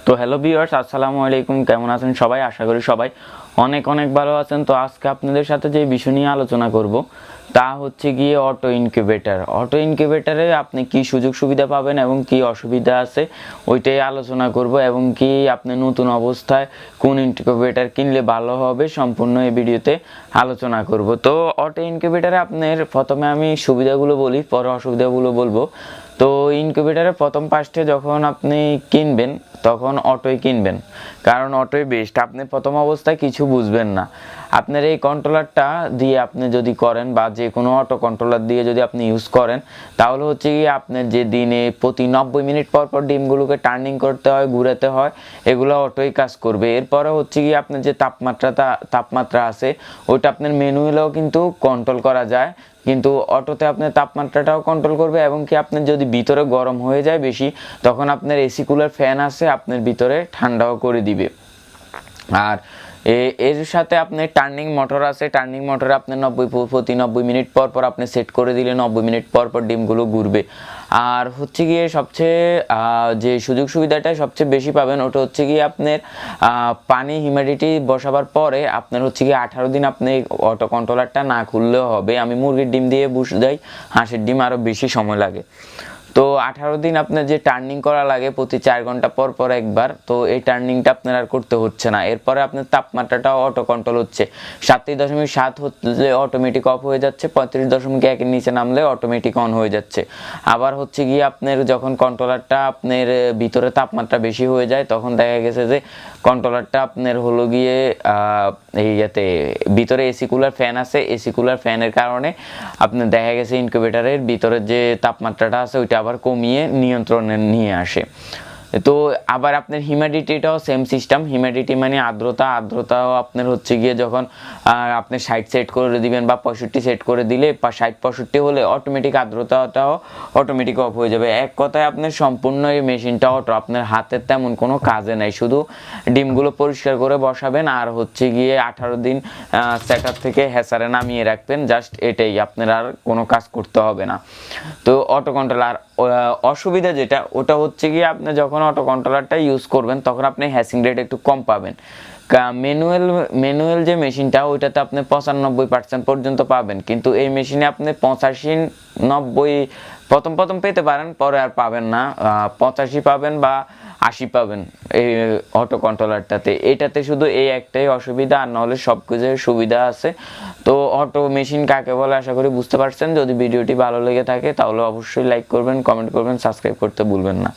তো hello viewers, আসসালামু আলাইকুম। কেমন আছেন সবাই? আশা করি সবাই অনেক অনেক ভালো আছেন। তো আজকে আপনাদের সাথে যে বিষয় নিয়ে আলোচনা করব তা হচ্ছে গিয়ে অটো ইনকিউবেটর। অটো ইনকিউবেটরে আপনি কি সুযোগ সুবিধা পাবেন এবং কি অসুবিধা আছে ওইটাই আলোচনা করব, এবং কি আপনি নতুন অবস্থায় কোন ইনকিউবেটর কিনলে ভালো হবে সম্পূর্ণ এই ভিডিওতে আলোচনা করব। তো অটো ইনকিউবেটরে আপনার প্রথমে আমি সুবিধাগুলো বলি, পরে অসুবিধাগুলো বলবো। তো ইনকিউবেটরের প্রথম পার্টে যখন আপনি কিনবেন তখন অটোই কিনবেন, কারণ অটোই বেস্ট। আপনি প্রথম অবস্থায় কিছু বুঝবেন না। আপনার এই কন্ট্রোলারটা দিয়ে আপনি যদি করেন বা যে কোনো অটো কন্ট্রোলার দিয়ে যদি আপনি ইউজ করেন, তাহলে হচ্ছে কি আপনার যে দিনে প্রতি 90 মিনিট পর পর ডিমগুলোকে টার্নিং করতে হয়, ঘুরাতে হয়, এগুলো অটোই কাজ করবে। এরপরে হচ্ছে কি আপনার যে তাপমাত্রা আছে ওইটা আপনার ম্যানুয়ালেও কিন্তু কন্ট্রোল করা যায়, কিন্তু অটোতে আপনার তাপমাত্রাটাও কন্ট্রোল করবে, এবং কি আপনার যদি ভিতরে গরম হয়ে যায় বেশি, তখন আপনার এসি কুলার ফ্যান আছে আপনার ভিতরে ঠান্ডাও করে দিবে। আর এর সাথে আপনার টার্নিং মোটর আছে। টার্নিং মোটরে আপনার প্রতি 90 মিনিট পর পর আপনি সেট করে দিলে 90 মিনিট পর পর ডিমগুলো ঘুরবে। আর হচ্ছে গিয়ে সবচেয়ে যে সুযোগ সুবিধাটা সবচেয়ে বেশি পাবেন ওটা হচ্ছে গিয়ে আপনার পানি হিউমিডিটি বসাবার পরে আপনার হচ্ছে গিয়ে 18 দিন আপনি অটো কন্ট্রোলারটা না খুললেও হবে। আমি মুরগির ডিম দিয়ে বসে যাই, হাঁসের ডিম আরও বেশি সময় লাগে। তো 18 দিন আপনার যে টার্নিং করা লাগে প্রতি 4 ঘন্টা পর পর একবার, তো এই টার্নিংটা আপনার আর করতে হচ্ছে না। এরপরে আপনার তাপমাত্রাটাও অটো কন্ট্রোল হচ্ছে। 37.7 হলে অটোমেটিক অফ হয়ে যাচ্ছে, 35.1 এর নিচে নামলে অটোমেটিক অন হয়ে যাচ্ছে। আবার হচ্ছে গিয়ে আপনার যখন কন্ট্রোলারটা আপনার ভিতরে তাপমাত্রা বেশি হয়ে যায়, তখন দেখা গেছে যে কন্ট্রোলারটা আপনার হলো গিয়ে এই ইয়াতে ভিতরে এসি কুলার ফ্যান আছে, এসি কুলার ফ্যানের কারণে আপনার দেখা গেছে ইনকিউবেটরের ভিতরে যে তাপমাত্রাটা আছে ওইটা আবার কমিয়ে নিয়ন্ত্রণে নিয়ে আসে। তো আবার আপনার হিউমিডিটিটাও সেম সিস্টেম। হিউমিডিটি মানে আর্দ্রতাও আপনার হচ্ছে গিয়ে যখন আপনি 60 সেট করে দিবেন বা 65 সেট করে দিলে, বা 60-65 হলে অটোমেটিক আর্দ্রতাটাও অটোমেটিক অফ হয়ে যাবে। এক কথায় আপনার সম্পূর্ণ এই মেশিনটা অটো, আপনার হাতের তেমন কোনো কাজে নাই, শুধু ডিমগুলো পরিষ্কার করে বসাবেন আর হচ্ছে গিয়ে 18 দিন সেটার থেকে হ্যাচারে নামিয়ে রাখবেন, জাস্ট এটাই, আপনার আর কোনো কাজ করতে হবে না। তো অটো কন্ট্রোলার অসুবিধা যেটা ওটা হচ্ছে গিয়ে আপনি যখন অটো কন্ট্রোলারটা ইউজ করবেন তখন আপনি হ্যাসিং রেট একটু কম পাবেন। ম্যানুয়াল যে মেশিনটা ওইটাতে আপনি 95% পর্যন্ত পাবেন, কিন্তু এই মেশিনে আপনি 85-90 প্রথম পেতে পারেন, পরে আর পাবেন না। 85 পাবেন বা 80 পাবেন এই অটো কন্ট্রোলারটাতে। এটাতে শুধু এই একটাই অসুবিধা, আর নাহলে সব কিছুর সুবিধা আছে। তো অটো মেশিন কাকে বলে আশা করি বুঝতে পারছেন। যদি ভিডিওটি ভালো লেগে থাকে তাহলে অবশ্যই লাইক করবেন, কমেন্ট করবেন, সাবস্ক্রাইব করতে ভুলবেন না।